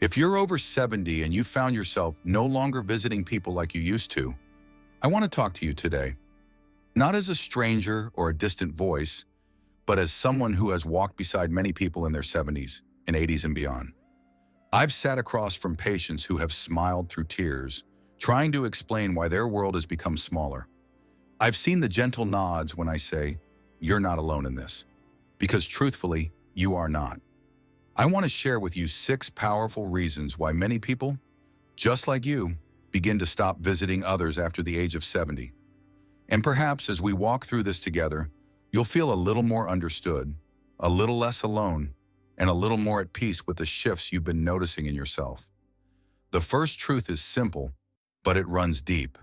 If you're over 70 and you found yourself no longer visiting people like you used to, I want to talk to you today. Not as a stranger or a distant voice, but as someone who has walked beside many people in their 70s and 80s and beyond. I've sat across from patients who have smiled through tears, trying to explain why their world has become smaller. I've seen the gentle nods when I say, "You're not alone in this," because truthfully, you are not. I want to share with you 6 powerful reasons why many people, just like you, begin to stop visiting others after the age of 70. And perhaps as we walk through this together, you'll feel a little more understood, a little less alone, and a little more at peace with the shifts you've been noticing in yourself. The first truth is simple, but it runs deep.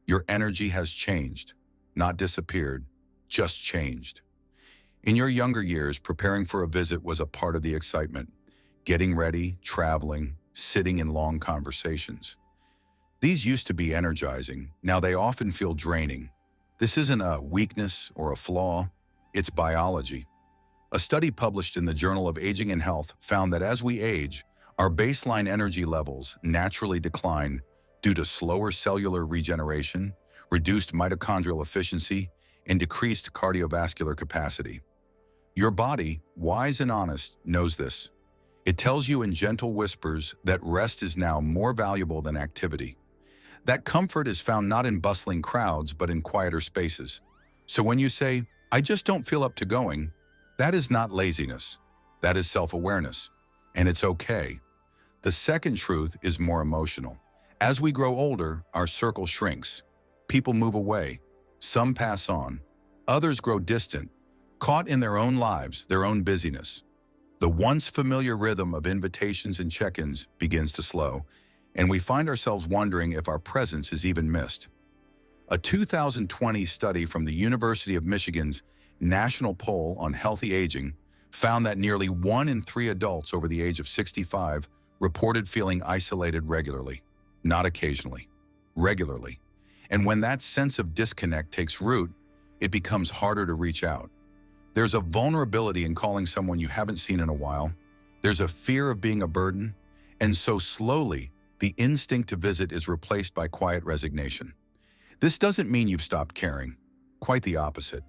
Your energy has changed, not disappeared, just changed. In your younger years, preparing for a visit was a part of the excitement. Getting ready, traveling, sitting in long conversations. These used to be energizing. Now they often feel draining. This isn't a weakness or a flaw, it's biology. A study published in the Journal of Aging and Health found that as we age, our baseline energy levels naturally decline due to slower cellular regeneration, reduced mitochondrial efficiency, and decreased cardiovascular capacity. Your body, wise and honest, knows this. It tells you in gentle whispers that rest is now more valuable than activity. That comfort is found not in bustling crowds, but in quieter spaces. So when you say, "I just don't feel up to going," that is not laziness. That is self-awareness. And it's okay. The second truth is more emotional. As we grow older, our circle shrinks. People move away. Some pass on. Others grow distant, caught in their own lives, their own busyness. The once familiar rhythm of invitations and check-ins begins to slow, and we find ourselves wondering if our presence is even missed. A 2020 study from the University of Michigan's National Poll on Healthy Aging found that nearly 1 in 3 adults over the age of 65 reported feeling isolated regularly, not occasionally, regularly. And when that sense of disconnect takes root, it becomes harder to reach out. There's a vulnerability in calling someone you haven't seen in a while. There's a fear of being a burden. And so slowly, the instinct to visit is replaced by quiet resignation. This doesn't mean you've stopped caring. Quite the opposite.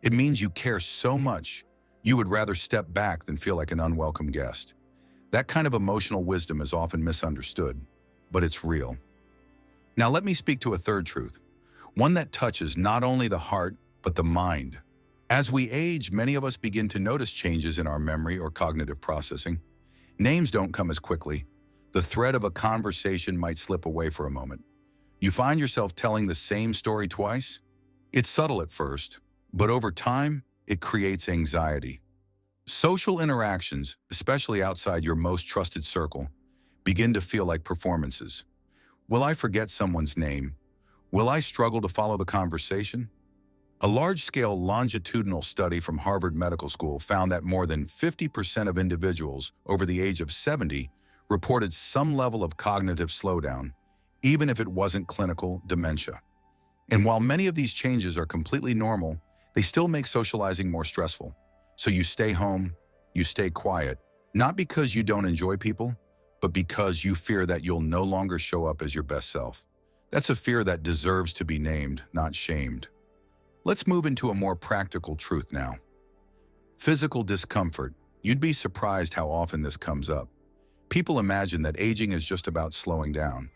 It means you care so much, you would rather step back than feel like an unwelcome guest. That kind of emotional wisdom is often misunderstood, but it's real. Now let me speak to a third truth, one that touches not only the heart, but the mind. As we age, many of us begin to notice changes in our memory or cognitive processing. Names don't come as quickly. The thread of a conversation might slip away for a moment. You find yourself telling the same story twice? It's subtle at first, but over time, it creates anxiety. Social interactions, especially outside your most trusted circle, begin to feel like performances. Will I forget someone's name? Will I struggle to follow the conversation? A large-scale longitudinal study from Harvard Medical School found that more than 50% of individuals over the age of 70 reported some level of cognitive slowdown, even if it wasn't clinical dementia. And while many of these changes are completely normal, they still make socializing more stressful. So you stay home, you stay quiet, not because you don't enjoy people, but because you fear that you'll no longer show up as your best self. That's a fear that deserves to be named, not shamed. Let's move into a more practical truth now. Physical discomfort. You'd be surprised how often this comes up. People imagine that aging is just about slowing down,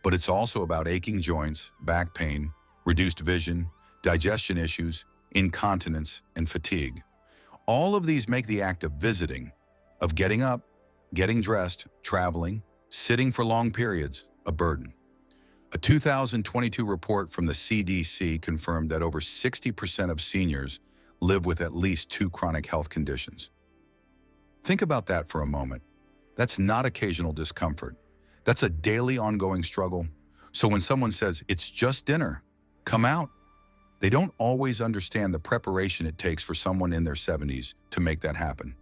but it's also about aching joints, back pain, reduced vision, digestion issues, incontinence, and fatigue. All of these make the act of visiting, of getting up, getting dressed, traveling, sitting for long periods, a burden. A 2022 report from the CDC confirmed that over 60% of seniors live with at least 2 chronic health conditions. Think about that for a moment. That's not occasional discomfort. That's a daily ongoing struggle. So when someone says, "It's just dinner, come out," they don't always understand the preparation it takes for someone in their 70s to make that happen.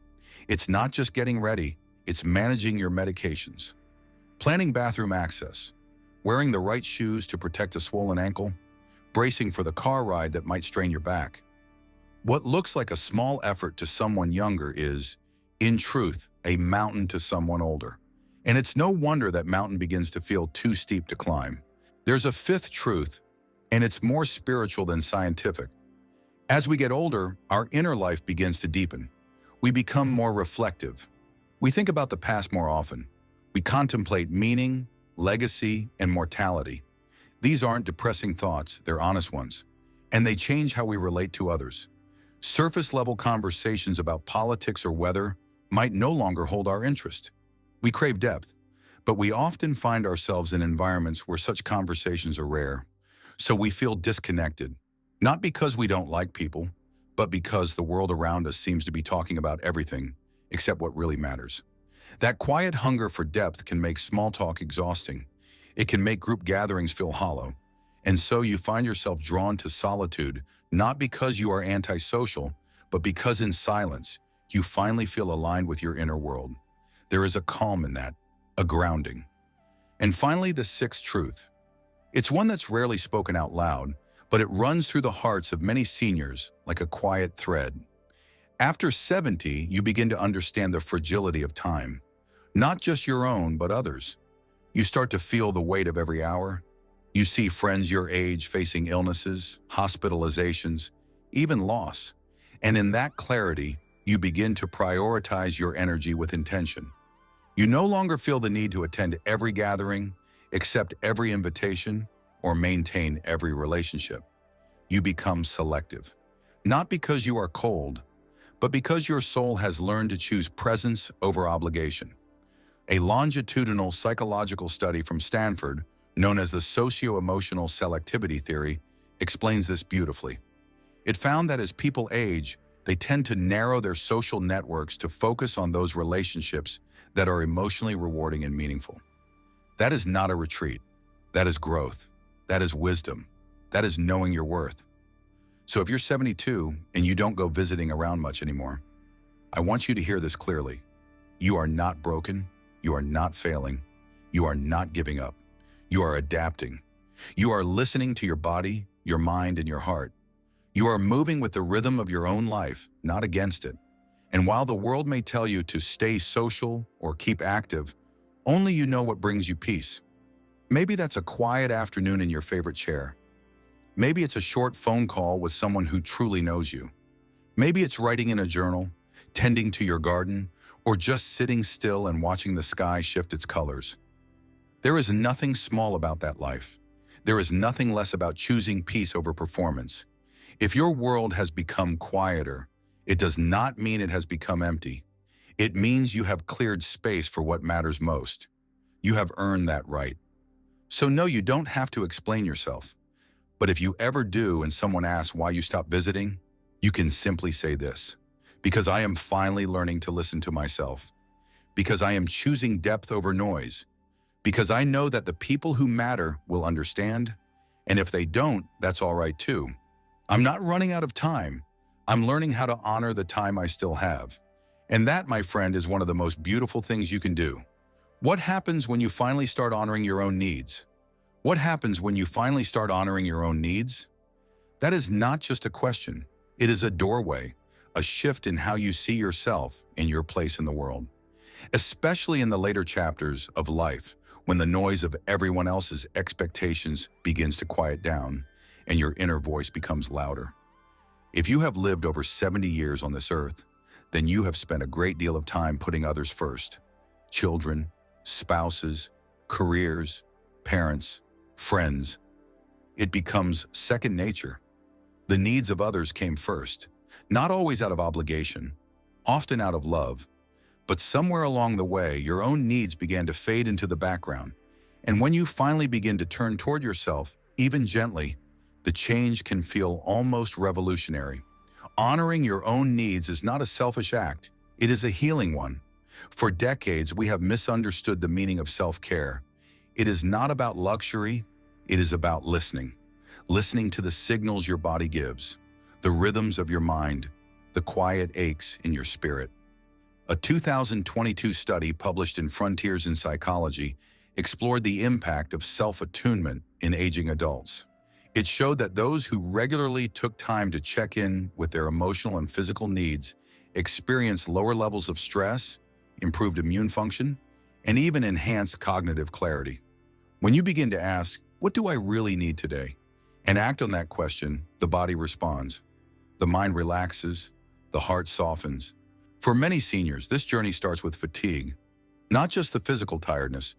It's not just getting ready, it's managing your medications, planning bathroom access, wearing the right shoes to protect a swollen ankle, bracing for the car ride that might strain your back. What looks like a small effort to someone younger is, in truth, a mountain to someone older. And it's no wonder that mountain begins to feel too steep to climb. There's a fifth truth, and it's more spiritual than scientific. As we get older, our inner life begins to deepen. We become more reflective. We think about the past more often. We contemplate meaning, legacy, and mortality. These aren't depressing thoughts, they're honest ones. And they change how we relate to others. Surface-level conversations about politics or weather might no longer hold our interest. We crave depth, but we often find ourselves in environments where such conversations are rare. So we feel disconnected, not because we don't like people, but because the world around us seems to be talking about everything except what really matters. That quiet hunger for depth can make small talk exhausting. It can make group gatherings feel hollow. And so you find yourself drawn to solitude, not because you are antisocial, but because in silence, you finally feel aligned with your inner world. There is a calm in that, a grounding. And finally, the sixth truth. It's one that's rarely spoken out loud, but it runs through the hearts of many seniors like a quiet thread. After 70, you begin to understand the fragility of time, not just your own, but others. You start to feel the weight of every hour. You see friends your age facing illnesses, hospitalizations, even loss. And in that clarity, you begin to prioritize your energy with intention. You no longer feel the need to attend every gathering, accept every invitation, or maintain every relationship. You become selective, not because you are cold, but because your soul has learned to choose presence over obligation. A longitudinal psychological study from Stanford, known as the socio-emotional selectivity theory, explains this beautifully. It found that as people age, they tend to narrow their social networks to focus on those relationships that are emotionally rewarding and meaningful. That is not a retreat. That is growth. That is wisdom. That is knowing your worth. So if you're 72 and you don't go visiting around much anymore, I want you to hear this clearly. You are not broken. You are not failing. You are not giving up. You are adapting. You are listening to your body, your mind, and your heart. You are moving with the rhythm of your own life, not against it. And while the world may tell you to stay social or keep active, only you know what brings you peace. Maybe that's a quiet afternoon in your favorite chair. Maybe it's a short phone call with someone who truly knows you. Maybe it's writing in a journal, tending to your garden, or just sitting still and watching the sky shift its colors. There is nothing small about that life. There is nothing less about choosing peace over performance. If your world has become quieter, it does not mean it has become empty. It means you have cleared space for what matters most. You have earned that right. So no, you don't have to explain yourself. But if you ever do and someone asks why you stopped visiting, you can simply say this: because I am finally learning to listen to myself. Because I am choosing depth over noise. Because I know that the people who matter will understand. And if they don't, that's all right too. I'm not running out of time. I'm learning how to honor the time I still have. And that, my friend, is one of the most beautiful things you can do. What happens when you finally start honoring your own needs? What happens when you finally start honoring your own needs? That is not just a question. It is a doorway, a shift in how you see yourself and your place in the world. Especially in the later chapters of life, when the noise of everyone else's expectations begins to quiet down and your inner voice becomes louder. If you have lived over 70 years on this earth, then you have spent a great deal of time putting others first. Children, spouses, careers, parents, friends. It becomes second nature. The needs of others came first, not always out of obligation, often out of love. But somewhere along the way, your own needs began to fade into the background. And when you finally begin to turn toward yourself, even gently, the change can feel almost revolutionary. Honoring your own needs is not a selfish act. It is a healing one. For decades, we have misunderstood the meaning of self-care. It is not about luxury. It is about listening. Listening to the signals your body gives, the rhythms of your mind, the quiet aches in your spirit. A 2022 study published in Frontiers in Psychology explored the impact of self-attunement in aging adults. It showed that those who regularly took time to check in with their emotional and physical needs experienced lower levels of stress, improved immune function, and even enhanced cognitive clarity. When you begin to ask, "What do I really need today?" and act on that question, the body responds. The mind relaxes, the heart softens. For many seniors, this journey starts with fatigue, not just the physical tiredness,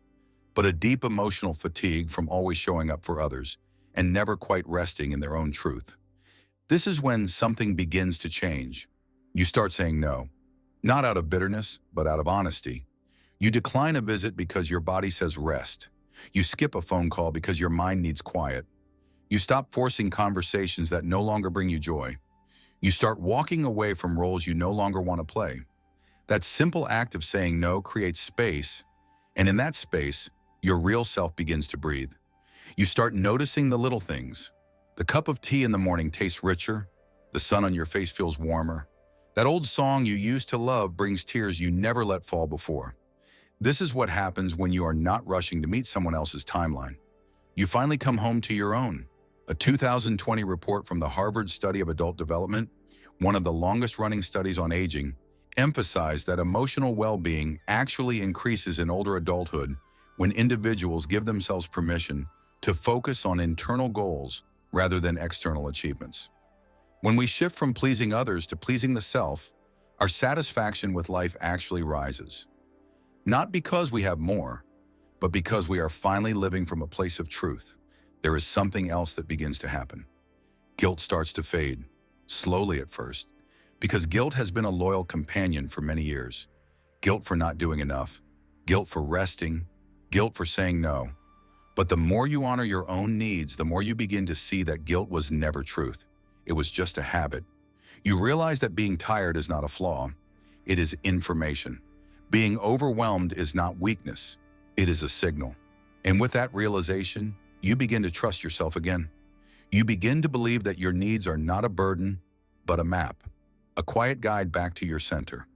but a deep emotional fatigue from always showing up for others and never quite resting in their own truth. This is when something begins to change. You start saying no, not out of bitterness, but out of honesty. You decline a visit because your body says rest. You skip a phone call because your mind needs quiet. You stop forcing conversations that no longer bring you joy. You start walking away from roles you no longer want to play. That simple act of saying no creates space, and in that space, your real self begins to breathe. You start noticing the little things. The cup of tea in the morning tastes richer. The sun on your face feels warmer. That old song you used to love brings tears you never let fall before. This is what happens when you are not rushing to meet someone else's timeline. You finally come home to your own. A 2020 report from the Harvard Study of Adult Development, one of the longest-running studies on aging, emphasized that emotional well-being actually increases in older adulthood when individuals give themselves permission to focus on internal goals rather than external achievements. When we shift from pleasing others to pleasing the self, our satisfaction with life actually rises. Not because we have more, but because we are finally living from a place of truth. There is something else that begins to happen. Guilt starts to fade, slowly at first, because guilt has been a loyal companion for many years. Guilt for not doing enough, guilt for resting, guilt for saying no. But the more you honor your own needs, the more you begin to see that guilt was never truth. It was just a habit. You realize that being tired is not a flaw. It is information. Being overwhelmed is not weakness. It is a signal. And with that realization, you begin to trust yourself again. You begin to believe that your needs are not a burden, but a map, a quiet guide back to your center.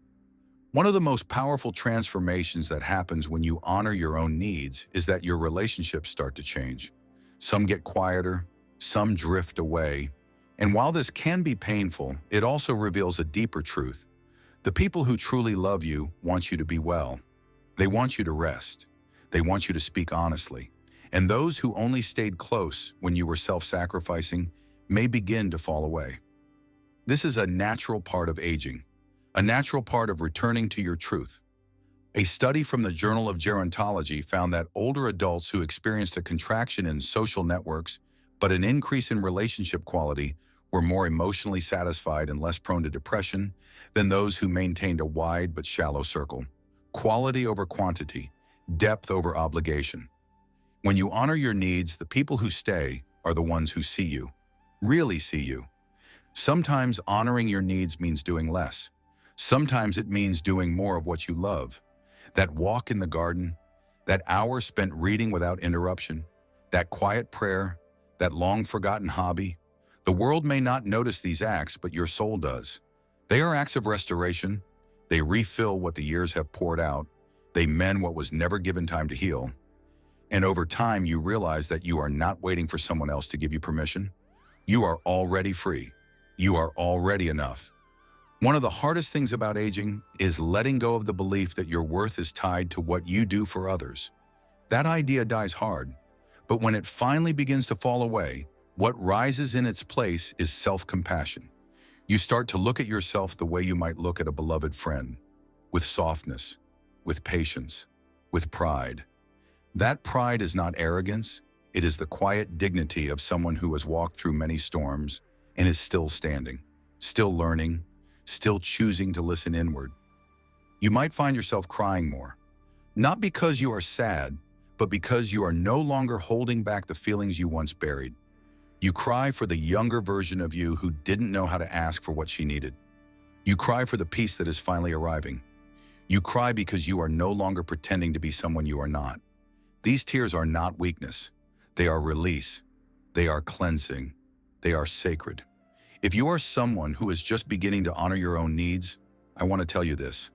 One of the most powerful transformations that happens when you honor your own needs is that your relationships start to change. Some get quieter, some drift away. And while this can be painful, it also reveals a deeper truth. The people who truly love you want you to be well. They want you to rest. They want you to speak honestly. And those who only stayed close when you were self-sacrificing may begin to fall away. This is a natural part of aging, a natural part of returning to your truth. A study from the Journal of Gerontology found that older adults who experienced a contraction in social networks but an increase in relationship quality were more emotionally satisfied and less prone to depression than those who maintained a wide but shallow circle. Quality over quantity, depth over obligation. When you honor your needs, the people who stay are the ones who see you, really see you. Sometimes honoring your needs means doing less. Sometimes it means doing more of what you love. That walk in the garden, that hour spent reading without interruption, that quiet prayer, that long-forgotten hobby. The world may not notice these acts, but your soul does. They are acts of restoration. They refill what the years have poured out. They mend what was never given time to heal. And over time, you realize that you are not waiting for someone else to give you permission. You are already free. You are already enough. One of the hardest things about aging is letting go of the belief that your worth is tied to what you do for others. That idea dies hard, but when it finally begins to fall away, what rises in its place is self-compassion. You start to look at yourself the way you might look at a beloved friend, with softness, with patience, with pride. That pride is not arrogance. It is the quiet dignity of someone who has walked through many storms and is still standing, still learning, still choosing to listen inward. You might find yourself crying more, not because you are sad, but because you are no longer holding back the feelings you once buried. You cry for the younger version of you who didn't know how to ask for what she needed. You cry for the peace that is finally arriving. You cry because you are no longer pretending to be someone you are not. These tears are not weakness. They are release. They are cleansing. They are sacred. If you are someone who is just beginning to honor your own needs, I want to tell you this.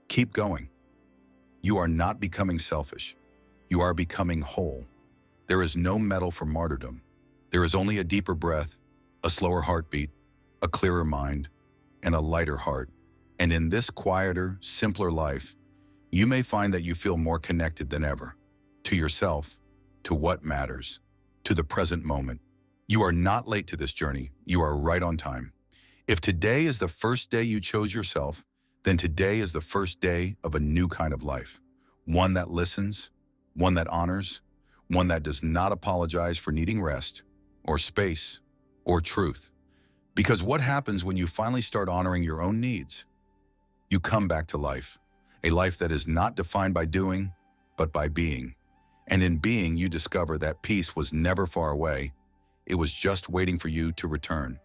Keep going. You are not becoming selfish. You are becoming whole. There is no medal for martyrdom. There is only a deeper breath, a slower heartbeat, a clearer mind, and a lighter heart. And in this quieter, simpler life, you may find that you feel more connected than ever to yourself, to what matters, to the present moment. You are not late to this journey. You are right on time. If today is the first day you chose yourself, then today is the first day of a new kind of life. One that listens, one that honors, one that does not apologize for needing rest, or space, or truth. Because what happens when you finally start honoring your own needs? You come back to life, a life that is not defined by doing, but by being. And in being, you discover that peace was never far away. It was just waiting for you to return.